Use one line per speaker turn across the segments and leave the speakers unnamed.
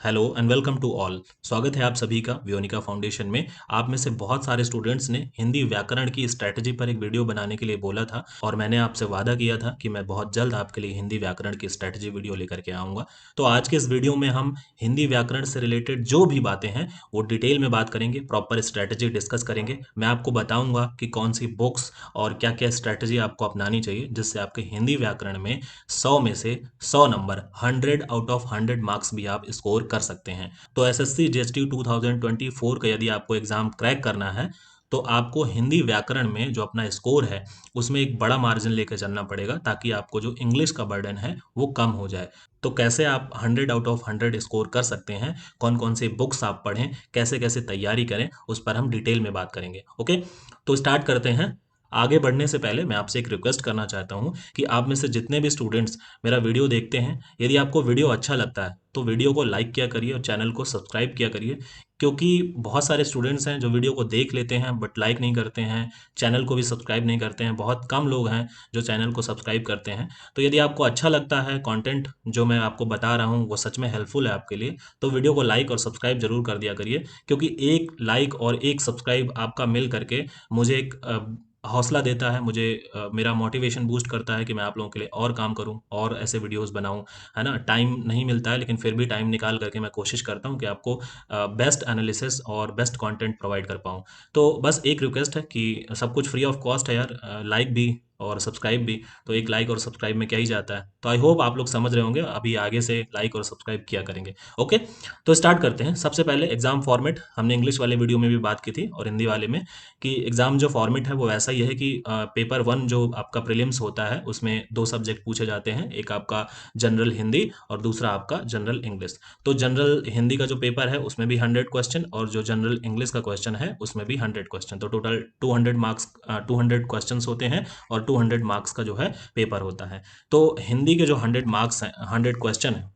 Hello and welcome to all. स्वागत है आप सभी का वियोनिका फाउंडेशन में। आप में से बहुत सारे स्टूडेंट्स ने हिंदी व्याकरण की स्ट्रैटेजी पर एक वीडियो बनाने के लिए बोला था और मैंने आपसे वादा किया था कि मैं बहुत जल्द आपके लिए हिंदी व्याकरण की स्ट्रैटेजी वीडियो लेकर के आऊँगा। तो आज के इस वीडियो में हम हिंदी व्याकरण से रिलेटेड जो भी बातें हैं वो डिटेल में बात करेंगे, प्रॉपर स्ट्रैटेजी डिस्कस करेंगे। मैं आपको बताऊँगा कि कौन सी बुक्स और क्या क्या स्ट्रैटेजी आपको अपनानी चाहिए जिससे आपके हिंदी व्याकरण में 100 में से 100 नंबर 100 आउट ऑफ 100 मार्क्स भी आप स्कोर कर सकते हैं। तो एसएससी जीएसटी 2024 का यदि आपको एग्जाम क्रैक करना है तो आपको हिंदी व्याकरण में जो अपना स्कोर है उसमें एक बड़ा मार्जिन लेकर चलना पड़ेगा ताकि आपको जो इंग्लिश का बर्डन है वो कम हो जाए। तो कैसे आप 100 आउट ऑफ 100 स्कोर कर सकते हैं, कौन कौन से बुक्स आप पढ़ें, कैसे कैसे तैयारी करें, उस पर हम डिटेल में बात करेंगे। ओके, तो स्टार्ट करते हैं। आगे बढ़ने से पहले मैं आपसे एक रिक्वेस्ट करना चाहता हूं कि आप में से जितने भी स्टूडेंट्स मेरा वीडियो देखते हैं, यदि आपको वीडियो अच्छा लगता है तो वीडियो को लाइक किया करिए और चैनल को सब्सक्राइब किया करिए। क्योंकि बहुत सारे स्टूडेंट्स हैं जो वीडियो को देख लेते हैं बट लाइक नहीं करते हैं, चैनल को भी सब्सक्राइब नहीं करते हैं। बहुत कम लोग हैं जो चैनल को सब्सक्राइब करते हैं। तो यदि आपको अच्छा लगता है कंटेंट जो मैं आपको बता रहा हूँ वो सच में हेल्पफुल है आपके लिए, तो वीडियो को लाइक और सब्सक्राइब जरूर कर दिया करिए। क्योंकि एक लाइक और एक सब्सक्राइब आपका मिल करके मुझे एक हौसला देता है, मुझे मेरा मोटिवेशन बूस्ट करता है कि मैं आप लोगों के लिए और काम करूं और ऐसे वीडियोस बनाऊं। है ना, टाइम नहीं मिलता है लेकिन फिर भी टाइम निकाल करके मैं कोशिश करता हूं कि आपको बेस्ट एनालिसिस और बेस्ट कंटेंट प्रोवाइड कर पाऊं। तो बस एक रिक्वेस्ट है कि सब कुछ फ्री ऑफ कॉस्ट है यार, लाइक भी और सब्सक्राइब भी। तो एक लाइक और सब्सक्राइब में क्या ही जाता है। तो आई होप आप लोग समझ रहे होंगे, अभी आगे से लाइक और सब्सक्राइब किया करेंगे। ओके, तो स्टार्ट करते हैं। सबसे पहले एग्जाम फॉर्मेट, हमने इंग्लिश वाले वीडियो में भी बात की थी और हिंदी वाले में, कि एग्जाम जो फॉर्मेट है वो ऐसा ही है कि पेपर वन जो आपका प्रीलिम्स होता है उसमें दो सब्जेक्ट पूछे जाते हैं, एक आपका जनरल हिंदी और दूसरा आपका जनरल इंग्लिश। तो जनरल हिंदी का जो पेपर है उसमें भी 100 क्वेश्चन और जो जनरल इंग्लिश का क्वेश्चन है उसमें भी 100 क्वेश्चन, तो टोटल 200 मार्क्स, 200 क्वेश्चन होते हैं और 200 मार्क्स का जो है पेपर होता है। तो हिंदी के जो 100 मार्क्स हैं, 100 क्वेश्चन है,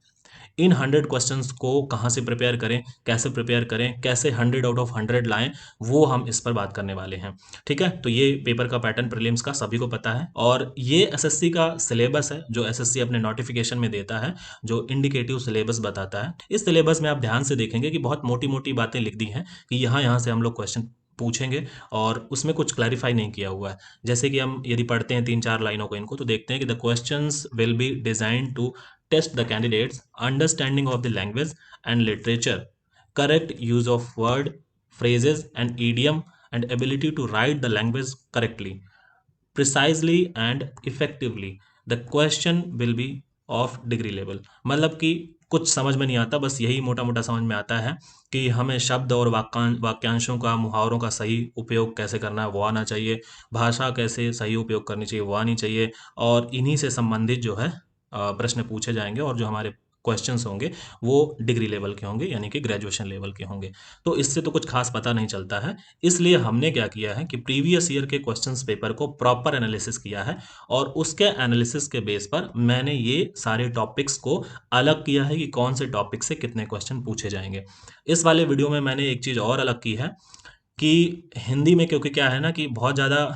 इन 100 क्वेश्चंस को कहाँ से प्रिपेयर करें, कैसे प्रिपेयर करें, कैसे 100 आउट ऑफ 100 लाएं, वो हम इस पर बात करने वाले हैं। ठीक है, तो ये पेपर का पैटर्न प्रीलिम्स का सभी को पता है और ये एसएससी का सिलेबस है जो एसएससी अपने नोटिफिकेशन में देता है, जो इंडिकेटिव सिलेबस बताता है। इस सिलेबस में आप ध्यान से देखेंगे कि बहुत मोटी मोटी बातें लिख दी हैं कि यहाँ यहाँ से हम लोग क्वेश्चन पूछेंगे और उसमें कुछ क्लैरिफाई नहीं किया हुआ है। जैसे कि हम यदि पढ़ते हैं 3-4 लाइनों को, इनको तो देखते हैं कि the questions will be design to test the candidates understanding of the language and literature, correct use of word, phrases and idiom, and ability to write the language correctly, precisely and effectively. The question will be of degree level। मतलब कि कुछ समझ में नहीं आता, बस यही मोटा मोटा समझ में आता है कि हमें शब्द और वाक्यांशों का, मुहावरों का सही उपयोग कैसे करना है वो आना चाहिए, भाषा कैसे सही उपयोग करनी चाहिए वो आनी चाहिए, और इन्हीं से संबंधित जो है प्रश्न पूछे जाएंगे और जो हमारे क्वेश्चंस होंगे वो डिग्री लेवल के होंगे, यानी कि ग्रेजुएशन लेवल के होंगे। तो इससे तो कुछ खास पता नहीं चलता है। इसलिए हमने क्या किया है कि प्रीवियस ईयर के क्वेश्चंस पेपर को प्रॉपर एनालिसिस किया है और उसके एनालिसिस के बेस पर मैंने ये सारे टॉपिक्स को अलग किया है कि कौन से टॉपिक से कितने क्वेश्चन पूछे जाएंगे। इस वाले वीडियो में मैंने एक चीज़ और अलग की है कि हिंदी में, क्योंकि क्या है ना कि बहुत ज़्यादा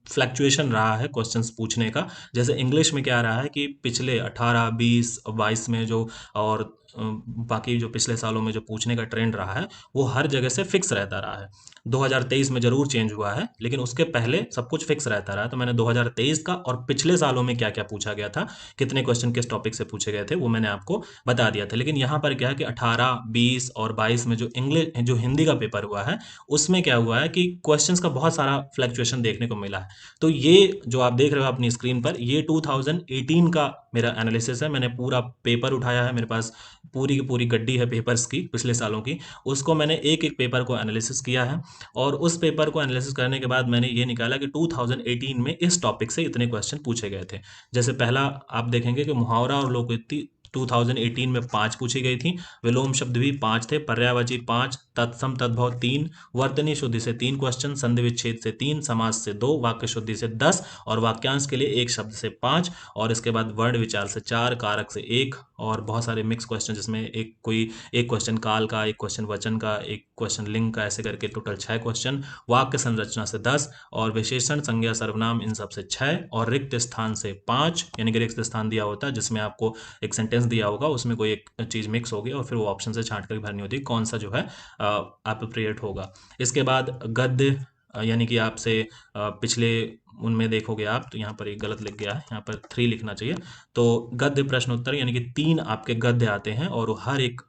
फ्लैक्चुएशन रहा है क्वेश्चंस पूछने का। जैसे इंग्लिश में क्या रहा है कि पिछले 18, 20, 22 में जो और बाकी जो पिछले सालों में जो पूछने का ट्रेंड रहा है वो हर जगह से फिक्स रहता रहा है। 2023 में जरूर चेंज हुआ है लेकिन उसके पहले सब कुछ फिक्स रहता रहा है। तो मैंने 2023 का और पिछले सालों में क्या क्या पूछा गया था, कितने क्वेश्चन किस टॉपिक से पूछे गए थे, वो मैंने आपको बता दिया था। लेकिन यहाँ पर क्या है कि 18, 20 और 22 में जो इंग्लिश जो हिंदी का पेपर हुआ है उसमें क्या हुआ है कि क्वेश्चंस का बहुत सारा फ्लैक्चुएशन देखने को मिला है। तो ये जो आप देख रहे हो अपनी स्क्रीन पर, ये 2018 का मेरा एनालिसिस है। मैंने पूरा पेपर उठाया है, मेरे पास पूरी की पूरी गड्डी है पेपर्स की पिछले सालों की, उसको मैंने एक एक पेपर को एनालिसिस किया है और उस पेपर को एनालिसिस करने के बाद मैंने ये निकाला कि 2018 में इस टॉपिक से इतने क्वेश्चन पूछे गए थे। जैसे पहला आप देखेंगे कि मुहावरा और लोकोक्ति 2018 में 5 पूछी गई थी, विलोम शब्द भी 5 थे, पर्यायवाची 5, तत्सम तद्भव 3, वर्तनी शुद्धि से 3 क्वेश्चन, संधि विच्छेद से 3, समास से 2, वाक्य शुद्धि से 10 और वाक्यांश के लिए एक शब्द से 5, और इसके बाद वर्ण विचार से 4, कारक से 1 और बहुत सारे मिक्स क्वेश्चन जिसमें एक क्वेश्चन काल का, एक क्वेश्चन वचन का, एक क्वेश्चन लिंग का, ऐसे करके टोटल 6 क्वेश्चन, वाक्य संरचना से 10 और विशेषण संज्ञा सर्वनाम इन सब से 6 और रिक्त स्थान से 5, यानी कि रिक्त स्थान दिया होता है जिसमें आपको एक सेंटेंस सेंटेंस दिया होगा, उसमें कोई एक चीज़ मिक्स होगी और फिर वो ऑप्शन से छांट कर भरनी होती है कौन सा जो है अप्रोप्रिएट होगा। इसके बाद गद्य यानी कि आपसे पिछले उनमें देखोगे आप तो यहाँ पर एक गलत लिख गया है, यहाँ पर 3 लिखना चाहिए। तो गद्य प्रश्न उत्तर यानी कि 3 आपके गद्य आते हैं और हर एक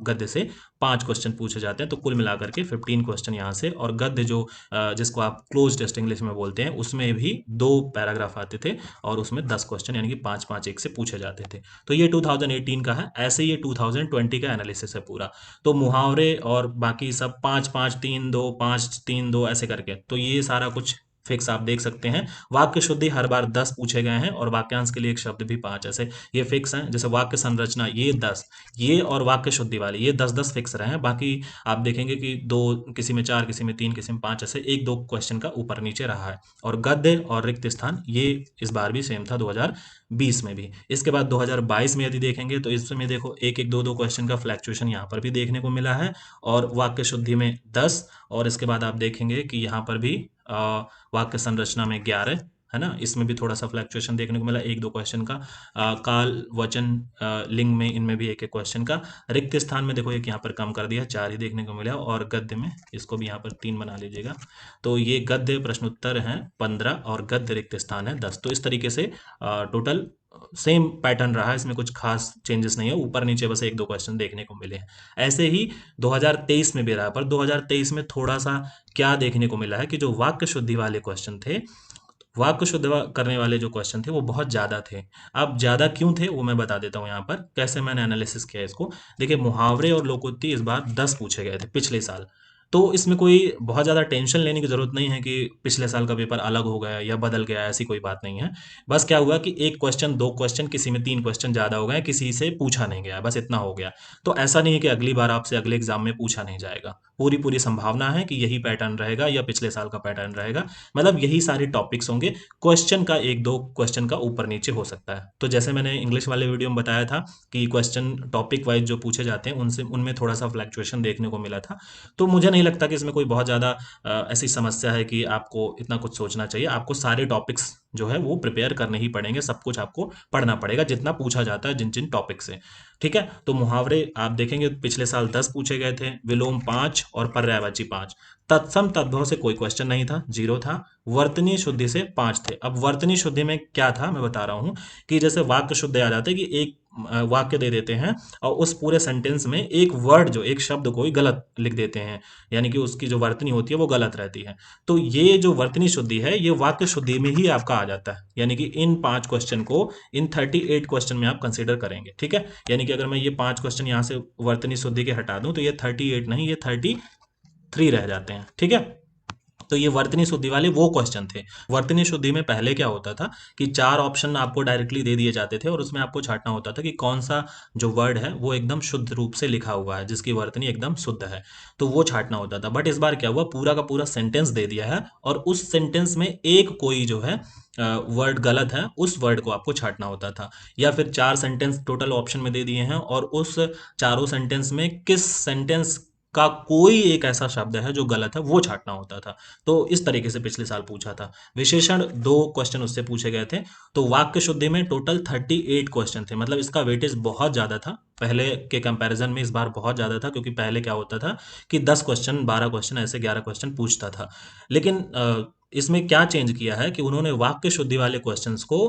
गद्य से 5 क्वेश्चन पूछे जाते हैं, तो कुल मिलाकर के 15 क्वेश्चन यहाँ से। और गद्य जो जिसको आप क्लोज टेस्ट इंग्लिश में बोलते हैं, उसमें भी 2 पैराग्राफ आते थे और उसमें 10 क्वेश्चन यानी कि 5-5 एक से पूछे जाते थे। तो ये 2018 का है। ऐसे ये 2020 का एनालिसिस है पूरा। तो मुहावरे और बाकी सब 5-5-3-2 5-3-2 ऐसे करके, तो ये सारा कुछ फिक्स आप देख सकते हैं। वाक्य शुद्धि हर बार 10 पूछे गए हैं और वाक्यांश के लिए एक शब्द भी 5, ऐसे ये फिक्स है। जैसे वाक्य संरचना ये 10, ये और वाक्य शुद्धि वाले ये 10-10 फिक्स रहे हैं। बाकी आप देखेंगे कि 2 किसी में 4, किसी में 3, किसी में 5, ऐसे 1-2 क्वेश्चन का ऊपर नीचे रहा है। और गद्य और रिक्त स्थान ये इस बार भी सेम था 2020 में भी। इसके बाद 2022 में यदि देखेंगे तो इसमें देखो 1-1 2-2 क्वेश्चन का फ्लैक्चुएशन यहाँ पर भी देखने को मिला है और वाक्य शुद्धि में 10। और इसके बाद आप देखेंगे कि यहाँ पर भी वाक्य संरचना में 11 है ना, इसमें भी थोड़ा सा फ्लैक्चुएशन देखने को मिला 1-2 क्वेश्चन का। काल वचन लिंग में इनमें भी 1-1 क्वेश्चन का। रिक्त स्थान में देखो एक यहाँ पर कम कर दिया, 4 ही देखने को मिला। और गद्य में इसको भी यहाँ पर 3 बना लीजिएगा। तो ये गद्य प्रश्न उत्तर हैं 15 और गद्य रिक्त स्थान है 10। तो इस तरीके से टोटल सेम पैटर्न रहा है, इसमें कुछ खास चेंजेस नहीं है, ऊपर नीचे बस 1-2 क्वेश्चन देखने को मिले हैं। ऐसे ही 2023 में भी रहा, पर 2023 में थोड़ा सा क्या देखने को मिला है कि जो वाक्य शुद्धि वाले क्वेश्चन थे, वाक्य शुद्ध करने वाले जो क्वेश्चन थे वो बहुत ज़्यादा थे। अब ज़्यादा क्यों थे वो मैं बता देता हूँ यहाँ पर, कैसे मैंने एनालिसिस किया इसको। देखिए मुहावरे और लोकोक्ति इस बार 10 पूछे गए थे पिछले साल। तो इसमें कोई बहुत ज़्यादा टेंशन लेने की ज़रूरत नहीं है कि पिछले साल का पेपर अलग हो गया या बदल गया, ऐसी कोई बात नहीं है। बस क्या हुआ कि 1 क्वेश्चन 2 क्वेश्चन, किसी में 3 क्वेश्चन ज़्यादा हो गए, किसी से पूछा नहीं गया, बस इतना हो गया। तो ऐसा नहीं है कि अगली बार आपसे अगले एग्जाम में पूछा नहीं जाएगा। पूरी संभावना है कि यही पैटर्न रहेगा या पिछले साल का पैटर्न रहेगा, मतलब यही सारे टॉपिक्स होंगे। क्वेश्चन का 1-2 क्वेश्चन का ऊपर नीचे हो सकता है। तो जैसे मैंने इंग्लिश वाले वीडियो में बताया था कि क्वेश्चन टॉपिक वाइज जो पूछे जाते हैं उनसे उनमें थोड़ा सा फ्लैक्चुएशन देखने को मिला था। तो मुझे नहीं लगता कि इसमें कोई बहुत ज़्यादा ऐसी समस्या है कि आपको इतना कुछ सोचना चाहिए। आपको सारे टॉपिक्स जो है वो प्रिपेयर करने ही पड़ेंगे, सब कुछ आपको पढ़ना पड़ेगा जितना पूछा जाता है जिन जिन टॉपिक से। ठीक है, तो मुहावरे आप देखेंगे पिछले साल 10 पूछे गए थे, विलोम 5 और पर्यायवाची 5। तत्सम तद्भव से कोई क्वेश्चन नहीं था, 0 था। वर्तनी शुद्धि से 5 थे। अब वर्तनी शुद्धि में क्या था मैं बता रहा हूँ कि जैसे वाक्य शुद्धि आ जाते हैं कि एक वाक्य दे देते हैं और उस पूरे सेंटेंस में एक वर्ड जो एक शब्द कोई गलत लिख देते हैं, यानी कि उसकी जो वर्तनी होती है वो गलत रहती है। तो ये जो वर्तनी शुद्धि है ये वाक्य शुद्धि में ही आपका आ जाता है, यानी कि इन 5 क्वेश्चन को इन 38 क्वेश्चन में आप कंसीडर करेंगे। ठीक है, यानी कि अगर मैं ये 5 क्वेश्चन यहाँ से वर्तनी शुद्धि के हटा दूं तो ये 38 नहीं, ये 33 रह जाते हैं। ठीक है, तो ये वर्तनी शुद्धि वाले वो क्वेश्चन थे। वर्तनी शुद्धि में पहले क्या होता था कि 4 ऑप्शन आपको डायरेक्टली दे दिए जाते थे और उसमें आपको छांटना होता था कि कौन सा जो वर्ड है वो एकदम शुद्ध रूप से लिखा हुआ है, जिसकी वर्तनी एकदम शुद्ध है, तो वो छांटना होता था। बट इस बार क्या हुआ, पूरा का पूरा सेंटेंस दे दिया है और उस सेंटेंस में एक कोई जो है वर्ड गलत है, उस वर्ड को आपको छांटना होता था। या फिर 4 सेंटेंस टोटल ऑप्शन में दे दिए हैं और उस चारों सेंटेंस में किस सेंटेंस का कोई एक ऐसा शब्द है जो गलत है वो छांटना होता था। तो इस तरीके से पिछले साल पूछा था। विशेषण 2 क्वेश्चन उससे पूछे गए थे। तो वाक्य शुद्धि में टोटल 38 क्वेश्चन थे, मतलब इसका वेटेज बहुत ज़्यादा था। पहले के कंपैरिजन में इस बार बहुत ज़्यादा था, क्योंकि पहले क्या होता था कि 10 क्वेश्चन 12 क्वेश्चन ऐसे 11 क्वेश्चन पूछता था। लेकिन इसमें क्या चेंज किया है कि उन्होंने वाक्य शुद्धि वाले क्वेश्चंस को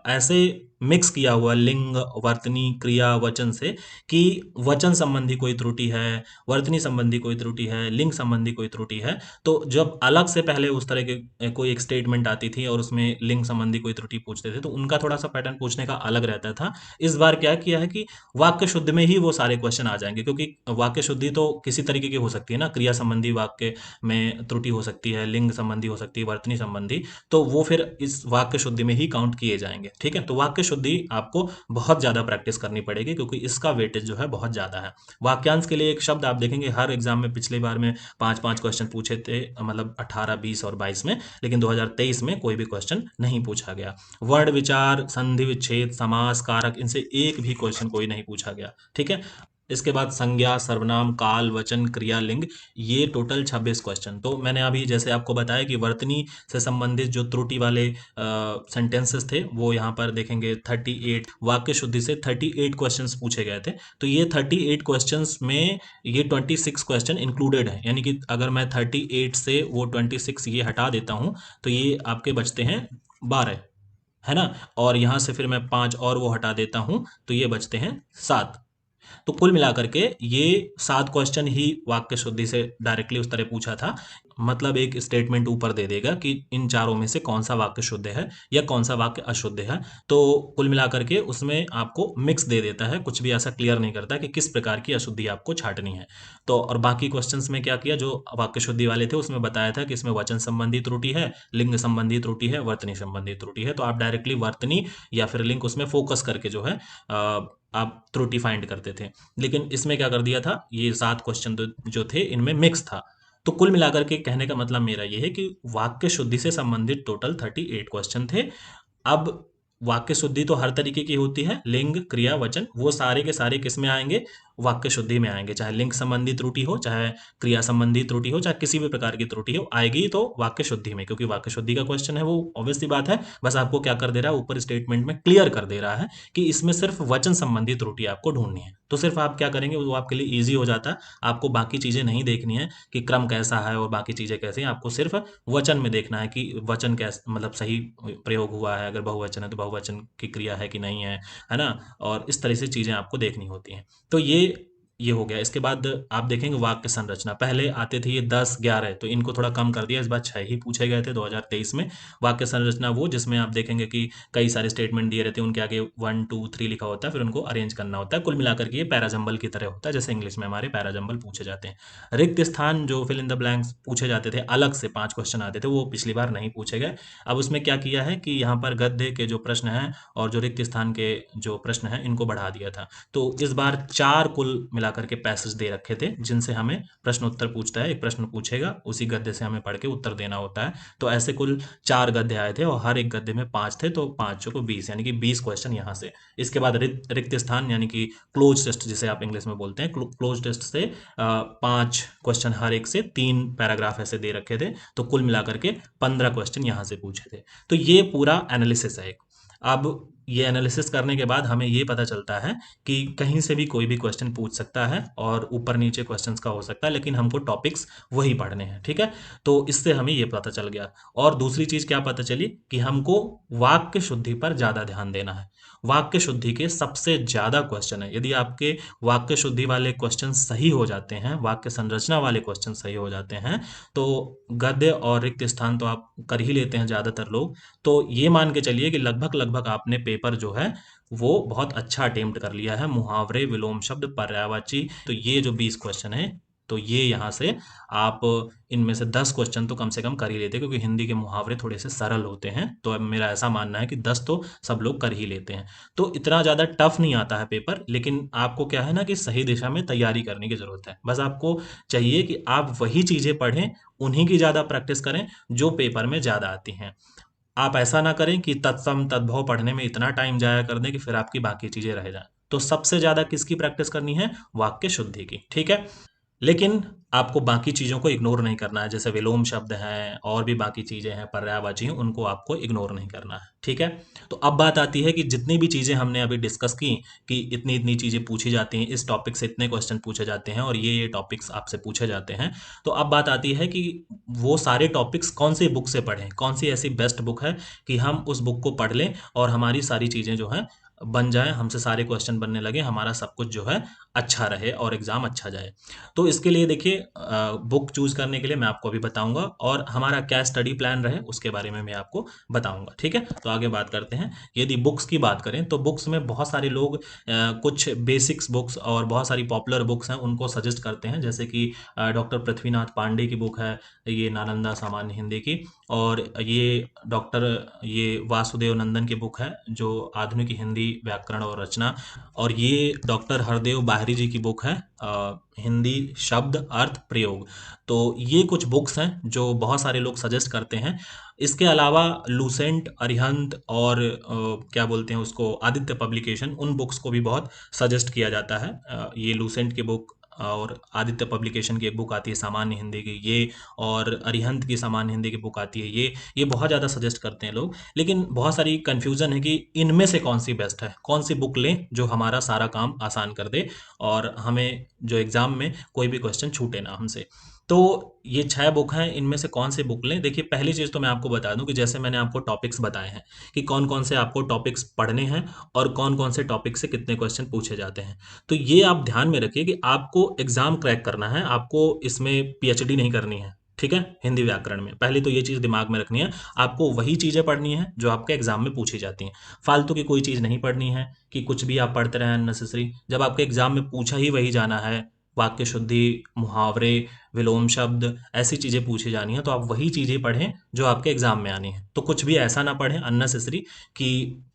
ऐसे मिक्स किया हुआ लिंग, वर्तनी, क्रिया, वचन से कि वचन संबंधी कोई त्रुटि है, वर्तनी संबंधी कोई त्रुटि है, लिंग संबंधी कोई त्रुटि है, तो जब अलग से पहले उस तरह के कोई एक स्टेटमेंट आती थी और उसमें लिंग संबंधी कोई त्रुटि पूछते थे तो उनका थोड़ा सा पैटर्न पूछने का अलग रहता था। इस बार क्या किया है कि वाक्य शुद्धि में ही वो सारे क्वेश्चन आ जाएंगे, क्योंकि वाक्य शुद्धि तो किसी तरीके की हो सकती है ना, क्रिया संबंधी वाक्य में त्रुटि हो सकती है, लिंग संबंधी हो सकती है, वर्तनी संबंधी, तो वो फिर इस वाक्य शुद्धि में ही काउंट किए जाएंगे। ठीक है, तो वाक्य शुद्धि आपको बहुत ज़्यादा प्रैक्टिस करनी पड़ेगी क्योंकि इसका वेटेज जो है बहुत ज़्यादा है। वाक्यांश के लिए एक शब्द आप देखेंगे हर एग्जाम में, पिछली बार में 5-5 क्वेश्चन पूछे थे, मतलब 18, 20 और 22 में, लेकिन 2023 में कोई भी क्वेश्चन नहीं पूछा गया। वर्ण विचार, संधि विच्छेद, समास, कारक, इनसे एक भी क्वेश्चन कोई नहीं पूछा गया। ठीक है, इसके बाद संज्ञा, सर्वनाम, काल, वचन, क्रिया, लिंग, ये टोटल 26 क्वेश्चन। तो मैंने अभी जैसे आपको बताया कि वर्तनी से संबंधित जो त्रुटि वाले सेंटेंसेस थे वो यहाँ पर देखेंगे 38, वाक्य शुद्धि से 38 क्वेश्चंस पूछे गए थे। तो ये 38 क्वेश्चंस में ये 26 क्वेश्चन इंक्लूडेड है, यानी कि अगर मैं 38 से वो 26 ये हटा देता हूँ तो ये आपके बचते हैं 12, है ना। और यहाँ से फिर मैं 5 और वो हटा देता हूँ तो ये बचते हैं 7। तो कुल मिलाकर के ये 7 क्वेश्चन ही वाक्य शुद्धि से डायरेक्टली उस तरह पूछा था। मतलब एक स्टेटमेंट ऊपर दे देगा कि इन चारों में से कौन सा वाक्य शुद्ध है या कौन सा वाक्य अशुद्ध है। तो कुल मिलाकर के उसमें आपको मिक्स दे देता है, कुछ भी ऐसा क्लियर नहीं करता कि किस प्रकार की अशुद्धि आपको छांटनी है। तो और बाकी क्वेश्चंस में क्या किया, जो वाक्य शुद्धि वाले थे उसमें बताया था कि इसमें वचन संबंधी त्रुटि है, लिंग संबंधी त्रुटि है, वर्तनी संबंधी त्रुटि है। तो आप डायरेक्टली वर्तनी या फिर लिंग उसमें फोकस करके जो है आप त्रुटि फाइंड करते थे। लेकिन इसमें क्या कर दिया था, ये 7 क्वेश्चन जो थे इनमें मिक्स था। तो कुल मिलाकर के कहने का मतलब मेरा ये है कि वाक्य शुद्धि से संबंधित टोटल 38 क्वेश्चन थे। अब वाक्य शुद्धि तो हर तरीके की होती है, लिंग, क्रिया, वचन, वो सारे के सारे किस में आएंगे, वाक्य शुद्धि में आएंगे। चाहे लिंग संबंधी त्रुटि हो, चाहे क्रिया संबंधी त्रुटि हो, चाहे किसी भी प्रकार की त्रुटि हो, आएगी तो वाक्य शुद्धि में, क्योंकि वाक्य शुद्धि का क्वेश्चन है वो ऑब्वियस सी बात है। बस आपको क्या कर दे रहा है, ऊपर स्टेटमेंट में क्लियर कर दे रहा है कि इसमें सिर्फ वचन संबंधी त्रुटि आपको ढूंढनी है। तो सिर्फ आप क्या करेंगे, वो आपके लिए ईजी हो जाता है। आपको बाकी चीजें नहीं देखनी है कि क्रम कैसा है और बाकी चीजें कैसी हैं, आपको सिर्फ वचन में देखना है कि वचन कैसे, मतलब सही प्रयोग हुआ है, अगर बहुवचन है तो बहुवचन की क्रिया है कि नहीं है ना। और इस तरह से चीजें आपको देखनी होती हैं। तो ये हो गया। इसके बाद आप देखेंगे वाक्य संरचना, पहले आते थे ये 10 11, तो इनको थोड़ा कम कर दिया, इस बार 6 ही पूछे गए थे 2023 में। वाक्य संरचना वो जिसमें आप देखेंगे कि कई सारे स्टेटमेंट दिए रहते हैं, उनके आगे 1 2 3 लिखा होता है, फिर उनको अरेंज करना होता है। कुल मिलाकर के ये पैराजंबल की तरह होता है, जैसे इंग्लिश में हमारे पैराजंबल पूछे जाते हैं। रिक्त स्थान जो फिल इन द ब्लैंक्स पूछे जाते थे, अलग से 5 क्वेश्चन आते थे, वो पिछली बार नहीं पूछे गए। अब उसमें क्या किया है कि यहाँ पर गद्य के जो प्रश्न हैं और जो रिक्त स्थान के जो प्रश्न हैं इनको बढ़ा दिया था। तो इस बार 4 कुल मिलाकर के पैसेज दे रखे थे जिनसे हमें प्रश्न उत्तर पूछता है। एक प्रश्न पूछेगा, उसी गद्य से हमें पढ़ के उत्तर देना होता है। तो ऐसे कुल 4 गद्य आए थे और हर एक गद्य में 5 थे, तो 5 को 20, यानी कि 20 क्वेश्चन यहाँ से। इसके बाद रिक्त स्थान यानी कि क्लोज टेस्ट जिसे आप इंग्लिश में बोलते हैं, क्लोज टेस्ट से 5 क्वेश्चन, हर एक से 3 पैराग्राफ ऐसे दे रखे थे। तो कुल मिलाकर के 15 क्वेश्चन यहाँ से पूछे थे। तो ये पूरा एनालिसिस है एक। अब ये एनालिसिस करने के बाद हमें ये पता चलता है कि कहीं से भी कोई भी क्वेश्चन पूछ सकता है और ऊपर नीचे क्वेश्चंस का हो सकता है, लेकिन हमको टॉपिक्स वही पढ़ने हैं, ठीक है। तो इससे हमें ये पता चल गया। और दूसरी चीज क्या पता चली कि हमको वाक्य शुद्धि पर ज्यादा ध्यान देना है। वाक्य शुद्धि के सबसे ज्यादा क्वेश्चन है, यदि आपके वाक्य शुद्धि वाले क्वेश्चन सही हो जाते हैं, वाक्य संरचना वाले क्वेश्चन सही हो जाते हैं, तो गद्य और रिक्त स्थान तो आप कर ही लेते हैं ज्यादातर लोग। तो ये मान के चलिए कि लगभग लगभग आपने पेपर जो है वो बहुत अच्छा अटेम्प्ट कर लिया है। मुहावरे, विलोम शब्द, पर्यायवाची, तो ये जो 20 क्वेश्चन है, तो ये यहाँ से आप इनमें से 10 क्वेश्चन तो कम से कम कर ही लेते हैं, क्योंकि हिंदी के मुहावरे थोड़े से सरल होते हैं। तो अब मेरा ऐसा मानना है कि 10 तो सब लोग कर ही लेते हैं। तो इतना ज़्यादा टफ नहीं आता है पेपर, लेकिन आपको क्या है ना कि सही दिशा में तैयारी करने की ज़रूरत है। बस आपको चाहिए कि आप वही चीज़ें पढ़ें, उन्हीं की ज़्यादा प्रैक्टिस करें जो पेपर में ज़्यादा आती हैं। आप ऐसा ना करें कि तत्सम तद्भव पढ़ने में इतना टाइम जाया कर दें कि फिर आपकी बाकी चीजें रह जाएं। तो सबसे ज्यादा किसकी प्रैक्टिस करनी है, वाक्य शुद्धि की, ठीक है। लेकिन आपको बाकी चीजों को इग्नोर नहीं करना है, जैसे विलोम शब्द हैं और भी बाकी चीजें हैं, पर्यायवाची हैं, उनको आपको इग्नोर नहीं करना है, ठीक है। तो अब बात आती है कि जितनी भी चीजें हमने अभी डिस्कस की कि इतनी इतनी चीजें पूछी जाती हैं, इस टॉपिक से इतने क्वेश्चन पूछे जाते हैं और ये टॉपिक्स आपसे पूछे जाते हैं। तो अब बात आती है कि वो सारे टॉपिक्स कौन सी बुक से पढ़ें, कौन सी ऐसी बेस्ट बुक है कि हम उस बुक को पढ़ लें और हमारी सारी चीजें जो है बन जाए, हमसे सारे क्वेश्चन बनने लगे, हमारा सब कुछ जो है अच्छा रहे और एग्जाम अच्छा जाए। तो इसके लिए देखिए, बुक चूज करने के लिए मैं आपको अभी बताऊंगा और हमारा क्या स्टडी प्लान रहे उसके बारे में मैं आपको बताऊंगा, ठीक है। तो आगे बात करते हैं। यदि बुक्स की बात करें तो बुक्स में बहुत सारे लोग कुछ बेसिक्स बुक्स और बहुत सारी पॉपुलर बुक्स हैं उनको सजेस्ट करते हैं, जैसे कि डॉक्टर पृथ्वीनाथ पांडे की बुक है, ये नालंदा सामान्य हिंदी की। और ये वासुदेव नंदन की बुक है जो आधुनिक हिंदी व्याकरण और रचना। और ये डॉक्टर हरदेव बिहारी जी की बुक है हिंदी शब्द अर्थ प्रयोग। तो ये कुछ बुक्स हैं जो बहुत सारे लोग सजेस्ट करते हैं। इसके अलावा लूसेंट, अरिहंत और क्या बोलते हैं उसको, आदित्य पब्लिकेशन, उन बुक्स को भी बहुत सजेस्ट किया जाता है। ये लूसेंट की बुक और आदित्य पब्लिकेशन की एक बुक आती है सामान्य हिंदी की, ये और अरिहंत की सामान्य हिंदी की बुक आती है, ये बहुत ज़्यादा सजेस्ट करते हैं लोग। लेकिन बहुत सारी कन्फ्यूज़न है कि इनमें से कौन सी बेस्ट है, कौन सी बुक लें जो हमारा सारा काम आसान कर दे और हमें जो एग्ज़ाम में कोई भी क्वेश्चन छूटे ना हमसे। तो ये 6 बुक हैं, इनमें से कौन सी बुक लें? देखिए, पहली चीज़ तो मैं आपको बता दूं कि जैसे मैंने आपको टॉपिक्स बताए हैं कि कौन कौन से आपको टॉपिक्स पढ़ने हैं और कौन कौन से टॉपिक से कितने क्वेश्चन पूछे जाते हैं। तो ये आप ध्यान में रखिए कि आपको एग्ज़ाम क्रैक करना है, आपको इसमें पीएचडी नहीं करनी है, ठीक है? हिंदी व्याकरण में पहले तो ये चीज़ दिमाग में रखनी है। आपको वही चीज़ें पढ़नी है जो आपके एग्जाम में पूछी जाती हैं। फालतू की कोई चीज़ नहीं पढ़नी है कि कुछ भी आप पढ़ते रहें अननेसेसरी। जब आपके एग्जाम में पूछा ही वही जाना है, वाक्य शुद्धि, मुहावरे, विलोम शब्द, ऐसी चीज़ें पूछी जानी है, तो आप वही चीज़ें पढ़ें जो आपके एग्जाम में आनी है। तो कुछ भी ऐसा ना पढ़ें अननेसेसरी कि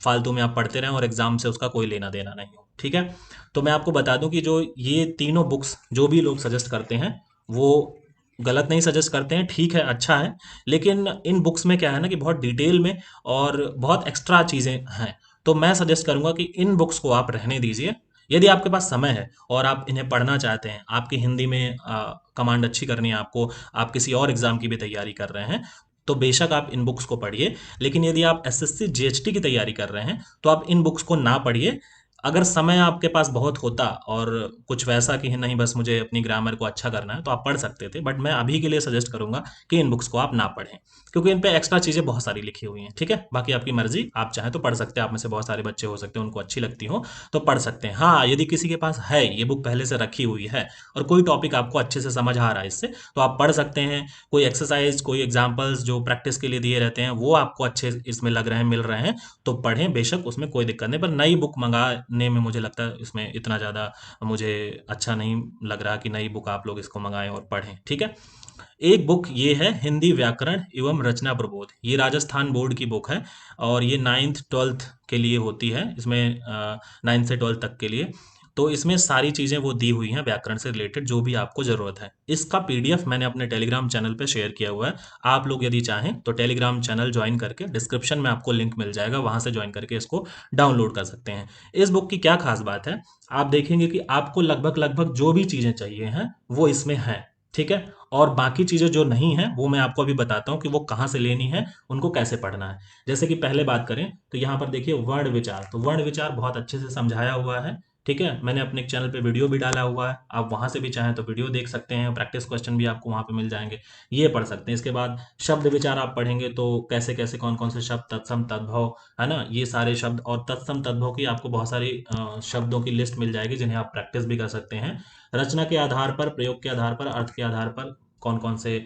फालतू में आप पढ़ते रहें और एग्जाम से उसका कोई लेना देना नहीं हो, ठीक है? तो मैं आपको बता दूं कि जो ये तीनों बुक्स जो भी लोग सजेस्ट करते हैं वो गलत नहीं सजेस्ट करते हैं, ठीक है, अच्छा है। लेकिन इन बुक्स में क्या है ना कि बहुत डिटेल में और बहुत एक्स्ट्रा चीज़ें हैं। तो मैं सजेस्ट करूंगा कि इन बुक्स को आप रहने दीजिए। यदि आपके पास समय है और आप इन्हें पढ़ना चाहते हैं, आपकी हिंदी में कमांड अच्छी करनी है आपको, आप किसी और एग्जाम की भी तैयारी कर रहे हैं, तो बेशक आप इन बुक्स को पढ़िए। लेकिन यदि आप एसएससी जीएचटी की तैयारी कर रहे हैं तो आप इन बुक्स को ना पढ़िए। अगर समय आपके पास बहुत होता और कुछ वैसा कि नहीं बस मुझे अपनी ग्रामर को अच्छा करना है, तो आप पढ़ सकते थे, बट मैं अभी के लिए सजेस्ट करूंगा कि इन बुक्स को आप ना पढ़ें, क्योंकि इन पे एक्स्ट्रा चीज़ें बहुत सारी लिखी हुई हैं, ठीक है? बाकी आपकी मर्जी, आप चाहें तो पढ़ सकते हैं, आप में से बहुत सारे बच्चे हो सकते हैं उनको अच्छी लगती हो तो पढ़ सकते हैं। हाँ, यदि किसी के पास है ये बुक पहले से रखी हुई है और कोई टॉपिक आपको अच्छे से समझ आ रहा है इससे, तो आप पढ़ सकते हैं। कोई एक्सरसाइज, कोई एग्जाम्पल्स जो प्रैक्टिस के लिए दिए रहते हैं वो आपको अच्छे इसमें लग रहे हैं, मिल रहे हैं, तो पढ़ें बेशक, उसमें कोई दिक्कत नहीं। पर नई बुक मंगाने में मुझे लगता है इसमें इतना ज़्यादा मुझे अच्छा नहीं लग रहा कि नई बुक आप लोग इसको मंगाएं और पढ़ें, ठीक है? एक बुक ये है हिंदी व्याकरण एवं रचना प्रबोध, ये राजस्थान बोर्ड की बुक है और ये 9th-12th के लिए होती है। इसमें 9th से 12th तक के लिए, तो इसमें सारी चीज़ें वो दी हुई हैं व्याकरण से रिलेटेड जो भी आपको ज़रूरत है। इसका पीडीएफ मैंने अपने टेलीग्राम चैनल पे शेयर किया हुआ है। आप लोग यदि चाहें तो टेलीग्राम चैनल ज्वाइन करके डिस्क्रिप्शन में आपको लिंक मिल जाएगा, वहाँ से ज्वाइन करके इसको डाउनलोड कर सकते हैं। इस बुक की क्या खास बात है, आप देखेंगे कि आपको लगभग लगभग जो भी चीज़ें चाहिए हैं वो इसमें हैं, ठीक है? और बाकी चीज़ें जो नहीं हैं वो मैं आपको अभी बताता हूँ कि वो कहाँ से लेनी है, उनको कैसे पढ़ना है। जैसे कि पहले बात करें तो यहाँ पर देखिए वर्ण विचार, तो वर्ण विचार बहुत अच्छे से समझाया हुआ है, ठीक है? मैंने अपने चैनल पे वीडियो भी डाला हुआ है, आप वहाँ से भी चाहें तो वीडियो देख सकते हैं, प्रैक्टिस क्वेश्चन भी आपको वहाँ पे मिल जाएंगे, ये पढ़ सकते हैं। इसके बाद शब्द विचार आप पढ़ेंगे तो कैसे कैसे कौन कौन से शब्द, तत्सम तद्भव, है ना, ये सारे शब्द और तत्सम तद्भव की आपको बहुत सारी शब्दों की लिस्ट मिल जाएगी जिन्हें आप प्रैक्टिस भी कर सकते हैं। रचना के आधार पर, प्रयोग के आधार पर, अर्थ के आधार पर कौन कौन से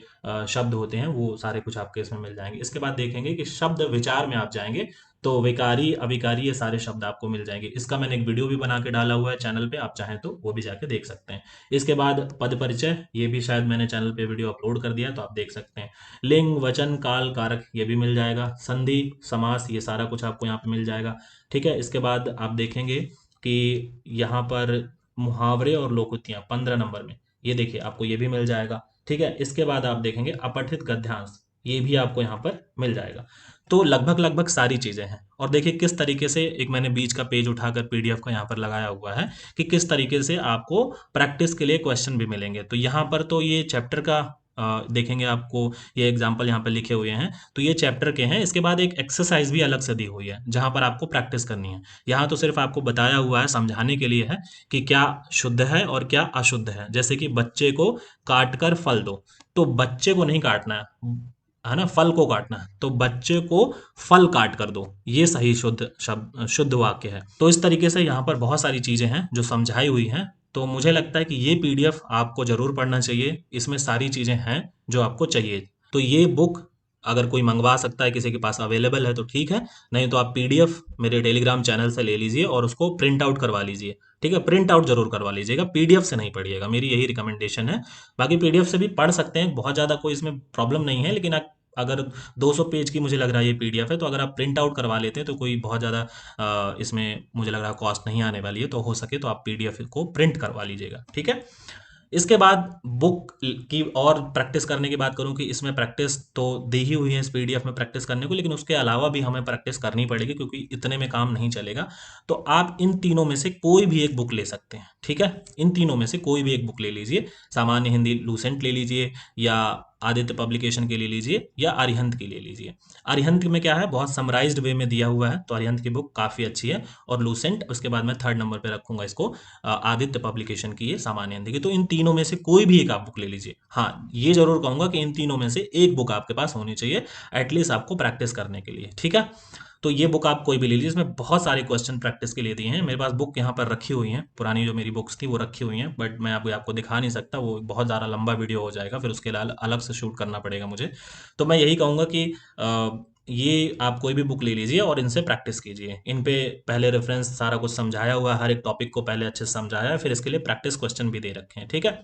शब्द होते हैं वो सारे कुछ आपके इसमें मिल जाएंगे। इसके बाद देखेंगे कि शब्द विचार में आप जाएंगे तो विकारी, अविकारी, ये सारे शब्द आपको मिल जाएंगे। इसका मैंने एक वीडियो भी बना के डाला हुआ है चैनल पे, आप चाहें तो वो भी जाके देख सकते हैं। इसके बाद पद परिचय, ये भी शायद मैंने चैनल पे वीडियो अपलोड कर दिया है तो आप देख सकते हैं। लिंग, वचन, काल, कारक, ये भी मिल जाएगा। संधि, समास, ये सारा कुछ आपको यहाँ पे मिल जाएगा, ठीक है? इसके बाद आप देखेंगे कि यहाँ पर मुहावरे और लोकोक्तियाँ 15 नंबर में, ये देखिए आपको ये भी मिल जाएगा, ठीक है? इसके बाद आप देखेंगे अपठित गद्यांश, ये भी आपको यहाँ पर मिल जाएगा। तो लगभग लगभग सारी चीज़ें हैं। और देखिए किस तरीके से, एक मैंने बीच का पेज उठाकर पीडीएफ का यहाँ पर लगाया हुआ है कि किस तरीके से आपको प्रैक्टिस के लिए क्वेश्चन भी मिलेंगे। तो यहाँ पर तो ये चैप्टर का देखेंगे आपको, ये एग्जाम्पल यहाँ पर लिखे हुए हैं तो ये चैप्टर के हैं। इसके बाद एक एक्सरसाइज भी अलग से दी हुई है जहाँ पर आपको प्रैक्टिस करनी है। यहाँ तो सिर्फ आपको बताया हुआ है, समझाने के लिए है कि क्या शुद्ध है और क्या अशुद्ध है। जैसे कि बच्चे को काट कर फल दो, तो बच्चे को नहीं काटना है ना, फल को काटना है, तो बच्चे को फल काट कर दो, ये सही शुद्ध शब्द, शुद्ध वाक्य है। तो इस तरीके से यहाँ पर बहुत सारी चीजें हैं जो समझाई हुई हैं। तो मुझे लगता है कि ये पीडीएफ आपको जरूर पढ़ना चाहिए, इसमें सारी चीजें हैं जो आपको चाहिए। तो ये बुक अगर कोई मंगवा सकता है, किसी के पास अवेलेबल है तो ठीक है, नहीं तो आप पीडीएफ मेरे टेलीग्राम चैनल से ले लीजिए और उसको प्रिंट आउट करवा लीजिए, ठीक है? प्रिंट आउट जरूर करवा लीजिएगा, पीडीएफ से नहीं पढ़िएगा, मेरी यही रिकमेंडेशन है। बाकी पीडीएफ से भी पढ़ सकते हैं, बहुत ज़्यादा कोई इसमें प्रॉब्लम नहीं है, लेकिन अगर 200 पेज की मुझे लग रहा है ये पीडीएफ है, तो अगर आप प्रिंट आउट करवा लेते हैं तो कोई बहुत ज़्यादा इसमें मुझे लग रहा है कॉस्ट नहीं आने वाली है। तो हो सके तो आप पीडीएफ को प्रिंट करवा लीजिएगा, ठीक है। इसके बाद बुक की और प्रैक्टिस करने की बात करूं कि इसमें प्रैक्टिस तो दी ही हुई है इस पीडीएफ में प्रैक्टिस करने को, लेकिन उसके अलावा भी हमें प्रैक्टिस करनी पड़ेगी क्योंकि इतने में काम नहीं चलेगा। तो आप इन तीनों में से कोई भी एक बुक ले सकते हैं, ठीक है। इन तीनों में से कोई भी एक बुक ले लीजिए। सामान्य हिंदी लूसेंट ले लीजिए, या आदित्य पब्लिकेशन के ले लीजिए, या अरिहंत की ले लीजिए। अरिहंत में क्या है, बहुत समराइज्ड वे में दिया हुआ है, तो अरिहंत की बुक काफ़ी अच्छी है। और लूसेंट उसके बाद मैं थर्ड नंबर पे रखूंगा इसको, आदित्य पब्लिकेशन की ये सामान्य हिंदी की। तो इन तीनों में से कोई भी एक आप बुक ले लीजिए। हाँ, ये जरूर कहूंगा कि इन तीनों में से एक बुक आपके पास होनी चाहिए एटलीस्ट आपको प्रैक्टिस करने के लिए, ठीक है। तो ये बुक आप कोई भी ले लीजिए, इसमें बहुत सारे क्वेश्चन प्रैक्टिस के लिए दिए हैं। मेरे पास बुक यहाँ पर रखी हुई हैं, पुरानी जो मेरी बुक्स थी वो रखी हुई हैं, बट मैं आपको दिखा नहीं सकता, वो बहुत ज़्यादा लंबा वीडियो हो जाएगा, फिर उसके लिए अलग से शूट करना पड़ेगा मुझे। तो मैं यही कहूँगा कि ये आप कोई भी बुक ले लीजिए और इनसे प्रैक्टिस कीजिए। इन पे पहले रेफरेंस सारा कुछ समझाया हुआ है, हर एक टॉपिक को पहले अच्छे से समझाया है, फिर इसके लिए प्रैक्टिस क्वेश्चन भी दे रखे हैं, ठीक है।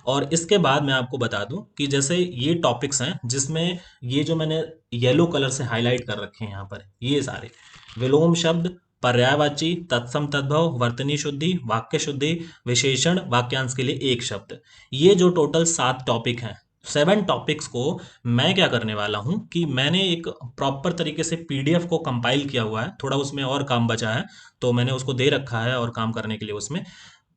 और इसके बाद मैं आपको बता दूं कि जैसे ये टॉपिक्स हैं जिसमें ये जो मैंने येलो कलर से हाईलाइट कर रखे हैं यहाँ पर, ये सारे विलोम शब्द, पर्यायवाची, तत्सम तद्भव, वर्तनी शुद्धि, वाक्य शुद्धि, विशेषण, वाक्यांश के लिए एक शब्द, ये जो टोटल 7 टॉपिक हैं, 7 टॉपिक्स को मैं क्या करने वाला हूं कि मैंने एक प्रॉपर तरीके से पीडीएफ को कंपाइल किया हुआ है। थोड़ा उसमें और काम बचा है तो मैंने उसको दे रखा है और काम करने के लिए उसमें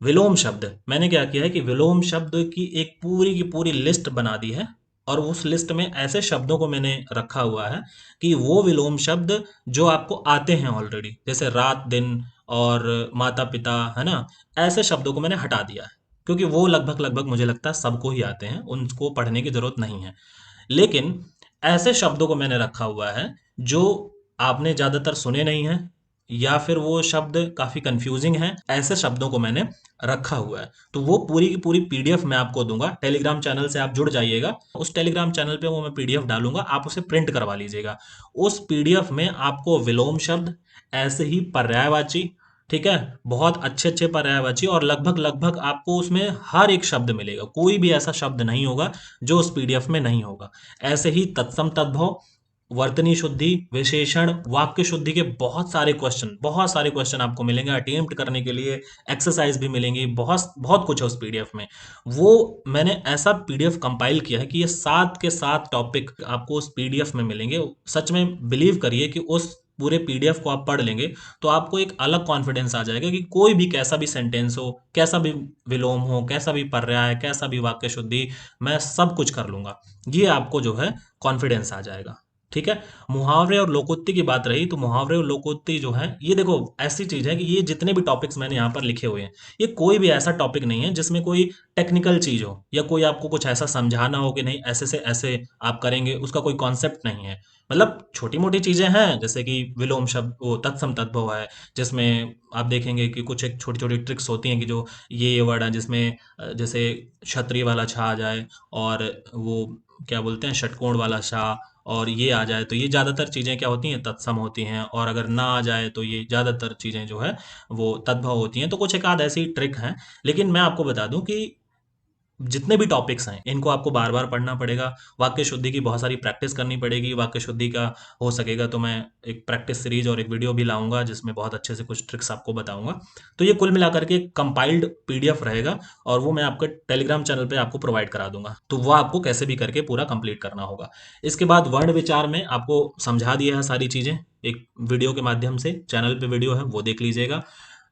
विलोम शब्द मैंने क्या किया है कि विलोम शब्द की एक पूरी की पूरी लिस्ट बना दी है। और उस लिस्ट में ऐसे शब्दों को मैंने रखा हुआ है कि वो विलोम शब्द जो आपको आते हैं ऑलरेडी, जैसे रात दिन और माता पिता, है ना, ऐसे शब्दों को मैंने हटा दिया है क्योंकि वो लगभग लगभग मुझे लगता है सबको ही आते हैं, उनको पढ़ने की जरूरत नहीं है। लेकिन ऐसे शब्दों को मैंने रखा हुआ है जो आपने ज्यादातर सुने नहीं हैं, या फिर वो शब्द काफी कंफ्यूजिंग हैं, ऐसे शब्दों को मैंने रखा हुआ है। तो वो पूरी की पूरी पीडीएफ मैं आपको दूंगा। टेलीग्राम चैनल से आप जुड़ जाइएगा, उस टेलीग्राम चैनल पे वो मैं पीडीएफ डालूंगा, आप उसे प्रिंट करवा लीजिएगा। उस पीडीएफ में आपको विलोम शब्द, ऐसे ही पर्यायवाची, ठीक है, बहुत अच्छे अच्छे पर्यायवाची, और लगभग लगभग आपको उसमें हर एक शब्द मिलेगा, कोई भी ऐसा शब्द नहीं होगा जो उस पीडीएफ में नहीं होगा। ऐसे ही तत्सम तद्भव, वर्तनी शुद्धि, विशेषण, वाक्य शुद्धि के बहुत सारे क्वेश्चन आपको मिलेंगे अटेम्प्ट करने के लिए। एक्सरसाइज भी मिलेंगी, बहुत बहुत कुछ है उस पीडीएफ में। वो मैंने ऐसा पीडीएफ कंपाइल किया है कि ये 7 के 7 टॉपिक आपको उस पीडीएफ में मिलेंगे। सच में बिलीव करिए कि उस पूरे पीडीएफ को आप पढ़ लेंगे तो आपको एक अलग कॉन्फिडेंस आ जाएगा कि कोई भी कैसा भी सेंटेंस हो, कैसा भी विलोम हो, कैसा भी पर्याय, कैसा भी वाक्य शुद्धि, मैं सब कुछ कर लूंगा। ये आपको जो है कॉन्फिडेंस आ जाएगा, ठीक है। मुहावरे और लोकोक्ति की बात रही, तो मुहावरे और लोकोक्ति जो है, ये देखो ऐसी चीज है कि ये जितने भी टॉपिक्स मैंने यहाँ पर लिखे हुए हैं, ये कोई भी ऐसा टॉपिक नहीं है जिसमें कोई टेक्निकल चीज हो या कोई आपको कुछ ऐसा समझाना हो कि नहीं ऐसे से ऐसे आप करेंगे, उसका कोई कॉन्सेप्ट नहीं है। मतलब छोटी मोटी चीजें हैं, जैसे कि विलोम शब्द, वो तत्सम तद्भव है, जिसमें आप देखेंगे कि कुछ एक छोटी छोटी ट्रिक्स होती हैं कि जो ये वर्ड है जिसमें जैसे क्षत्रिय वाला छा आ जाए, और वो क्या बोलते हैं षटकोण वाला शा, और ये आ जाए, तो ये ज़्यादातर चीज़ें क्या होती हैं, तत्सम होती हैं। और अगर ना आ जाए तो ये ज़्यादातर चीज़ें जो है वो तद्भव होती हैं। तो कुछ एक आध ऐसी ट्रिक हैं। लेकिन मैं आपको बता दूं कि जितने भी टॉपिक्स हैं इनको आपको बार बार पढ़ना पड़ेगा। वाक्य शुद्धि की बहुत सारी प्रैक्टिस करनी पड़ेगी। वाक्य शुद्धि का हो सकेगा तो मैं एक प्रैक्टिस सीरीज और एक वीडियो भी लाऊंगा जिसमें बहुत अच्छे से कुछ ट्रिक्स आपको बताऊंगा। तो ये कुल मिलाकर के एक कंपाइल्ड पीडीएफ रहेगा, और वो मैं आपके टेलीग्राम चैनल पे आपको प्रोवाइड करा दूंगा। तो वो आपको कैसे भी करके पूरा कंप्लीट करना होगा। इसके बाद वर्ण विचार में आपको समझा दिया है सारी चीजें एक वीडियो के माध्यम से, चैनल पे वीडियो है वो देख लीजिएगा,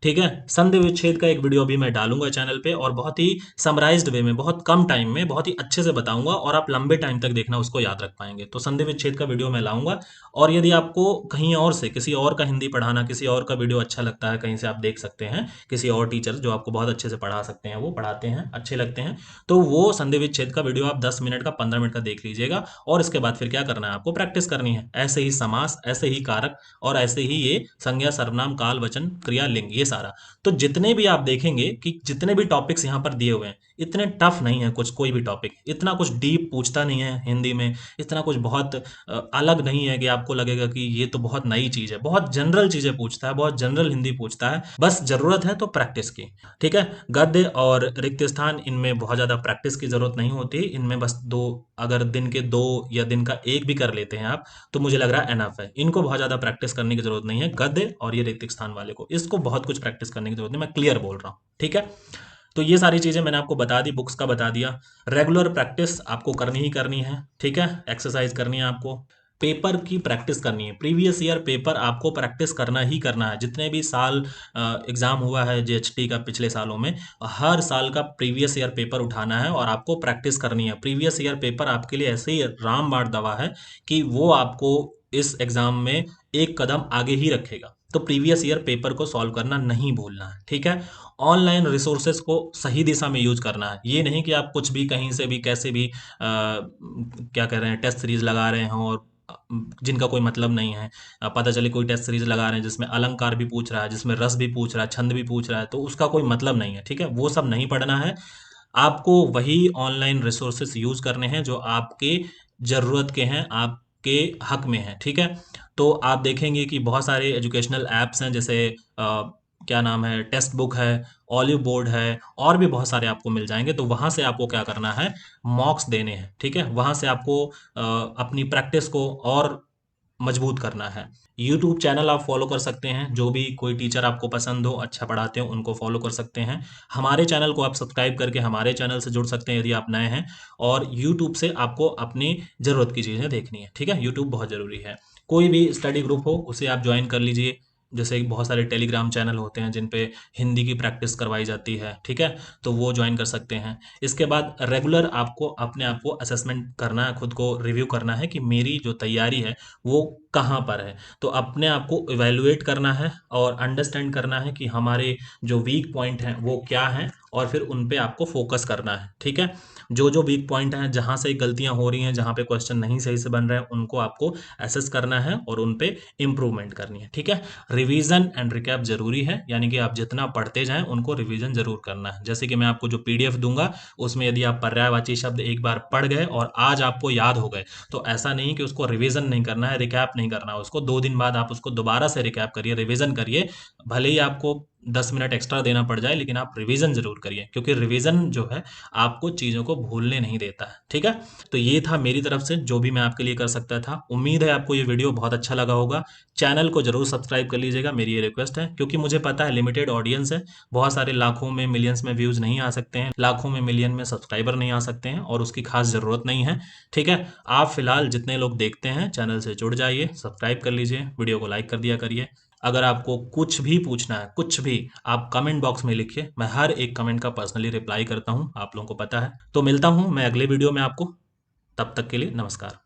ठीक है। संधि विच्छेद का एक वीडियो भी मैं डालूंगा चैनल पे, और बहुत ही समराइज्ड वे में, बहुत कम टाइम में, बहुत ही अच्छे से बताऊंगा, और आप लंबे टाइम तक देखना, उसको याद रख पाएंगे। तो संधि विच्छेद का वीडियो मैं लाऊंगा। और यदि आपको कहीं और से किसी और का हिंदी पढ़ाना, किसी और का वीडियो अच्छा लगता है, कहीं से आप देख सकते हैं, किसी और टीचर जो आपको बहुत अच्छे से पढ़ा सकते हैं, वो पढ़ाते हैं, अच्छे लगते हैं, तो वो संधि विच्छेद का वीडियो आप 10 मिनट का, 15 मिनट का देख लीजिएगा। और इसके बाद फिर क्या करना है, आपको प्रैक्टिस करनी है। ऐसे ही समास, ऐसे ही कारक, और ऐसे ही ये संज्ञा, सर्वनाम, काल, वचन, क्रिया, लिंग, ये सारा। तो जितने भी आप देखेंगे कि जितने भी टॉपिक्स यहाँ पर दिए हुए हैं इतने टफ नहीं है, कुछ कोई भी टॉपिक इतना कुछ डीप पूछता नहीं है हिंदी में, इतना कुछ बहुत अलग नहीं है कि आपको लगेगा कि ये तो बहुत नई चीज है। बहुत जनरल चीजें पूछता है, बहुत जनरल हिंदी पूछता है, बस जरूरत है तो प्रैक्टिस की। ठीक है, गद्य और रिक्त स्थान इनमें बहुत ज्यादा प्रैक्टिस की जरूरत नहीं होती, इनमें बस दो, अगर दिन के 2 या दिन का 1 भी कर लेते हैं आप तो मुझे लग रहा है एनफ है। इनको बहुत ज्यादा प्रैक्टिस करने की जरूरत नहीं है, गद्य और ये रिक्त स्थान वाले को, इसको बहुत कुछ प्रैक्टिस करने की जरूरत नहीं, मैं क्लियर बोल रहा हूँ। ठीक है, तो ये सारी चीजें मैंने आपको बता दी, बुक्स का बता दिया। रेगुलर प्रैक्टिस आपको करनी ही करनी है। ठीक है, एक्सरसाइज करनी है आपको, पेपर की प्रैक्टिस करनी है, प्रीवियस ईयर पेपर आपको प्रैक्टिस करना ही करना है। जितने भी साल एग्जाम हुआ है जीएचटी का पिछले सालों में, हर साल का प्रीवियस ईयर पेपर उठाना है और आपको प्रैक्टिस करनी है। प्रीवियस ईयर पेपर आपके लिए ऐसे ही रामबाण दवा है कि वो आपको इस एग्जाम में एक कदम आगे ही रखेगा। तो प्रीवियस ईयर पेपर को सॉल्व करना नहीं भूलना है। ठीक है, ऑनलाइन रिसोर्सेज को सही दिशा में यूज करना है। ये नहीं कि आप कुछ भी कहीं से भी कैसे भी क्या कह रहे हैं टेस्ट सीरीज लगा रहे हो और जिनका कोई मतलब नहीं है। पता चले कोई टेस्ट सीरीज लगा रहे हैं जिसमें अलंकार भी पूछ रहा है, जिसमें रस भी पूछ रहा है, छंद भी पूछ रहा है, तो उसका कोई मतलब नहीं है। ठीक है, वो सब नहीं पढ़ना है। आपको वही ऑनलाइन रिसोर्सेस यूज करने हैं जो आपके जरूरत के हैं, आपके हक में हैं। ठीक है, तो आप देखेंगे कि बहुत सारे एजुकेशनल एप्स हैं, जैसे क्या नाम है, टेक्स्ट बुक है, ऑलिव बोर्ड है, और भी बहुत सारे आपको मिल जाएंगे। तो वहां से आपको क्या करना है, मॉक्स देने हैं। ठीक है, वहां से आपको अपनी प्रैक्टिस को और मजबूत करना है। यूट्यूब चैनल आप फॉलो कर सकते हैं, जो भी कोई टीचर आपको पसंद हो, अच्छा पढ़ाते हो, उनको फॉलो कर सकते हैं। हमारे चैनल को आप सब्सक्राइब करके हमारे चैनल से जुड़ सकते हैं यदि आप नए हैं। और यूट्यूब से आपको अपनी ज़रूरत की चीज़ें देखनी है। ठीक है, यूट्यूब बहुत ज़रूरी है। कोई भी स्टडी ग्रुप हो उसे आप ज्वाइन कर लीजिए, जैसे बहुत सारे टेलीग्राम चैनल होते हैं जिन पे हिंदी की प्रैक्टिस करवाई जाती है। ठीक है, तो वो ज्वाइन कर सकते हैं। इसके बाद रेगुलर आपको अपने आप को असेसमेंट करना है, खुद को रिव्यू करना है कि मेरी जो तैयारी है वो कहाँ पर है। तो अपने आप को इवेल्युएट करना है और अंडरस्टैंड करना है कि हमारे जो वीक पॉइंट हैं वो क्या हैं, और फिर उन पे आपको फोकस करना है। ठीक है, जो जो वीक पॉइंट हैं, जहाँ से गलतियां हो रही हैं, जहाँ पे क्वेश्चन नहीं सही से बन रहे हैं, उनको आपको एसेस करना है और उन पे इम्प्रूवमेंट करनी है। ठीक है, रिवीजन एंड रिकैप जरूरी है, यानी कि आप जितना पढ़ते जाएं उनको रिवीजन जरूर करना है। जैसे कि मैं आपको जो पीडीएफ दूंगा उसमें यदि आप पर्यायवाची शब्द एक बार पढ़ गए और आज आपको याद हो गए, तो ऐसा नहीं कि उसको रिवीजन नहीं करना है, रिकैप नहीं करना है उसको। 2 दिन बाद आप उसको दोबारा से रिकैप करिए, रिवीजन करिए। भले ही आपको 10 मिनट एक्स्ट्रा देना पड़ जाए, लेकिन आप रिवीजन जरूर करिए, क्योंकि रिवीजन जो है आपको चीज़ों को भूलने नहीं देता है। ठीक है, तो ये था मेरी तरफ से जो भी मैं आपके लिए कर सकता था। उम्मीद है आपको ये वीडियो बहुत अच्छा लगा होगा। चैनल को जरूर सब्सक्राइब कर लीजिएगा, मेरी ये रिक्वेस्ट है, क्योंकि मुझे पता है लिमिटेड ऑडियंस है, बहुत सारे लाखों में मिलियंस में व्यूज़ नहीं आ सकते हैं, लाखों में मिलियन में सब्सक्राइबर नहीं आ सकते हैं, और उसकी खास ज़रूरत नहीं है। ठीक है, आप फिलहाल जितने लोग देखते हैं चैनल से जुड़ जाइए, सब्सक्राइब कर लीजिए, वीडियो को लाइक कर दिया करिए। अगर आपको कुछ भी पूछना है, कुछ भी, आप कमेंट बॉक्स में लिखिए, मैं हर एक कमेंट का पर्सनली रिप्लाई करता हूं, आप लोगों को पता है। तो मिलता हूं मैं अगले वीडियो में आपको, तब तक के लिए नमस्कार।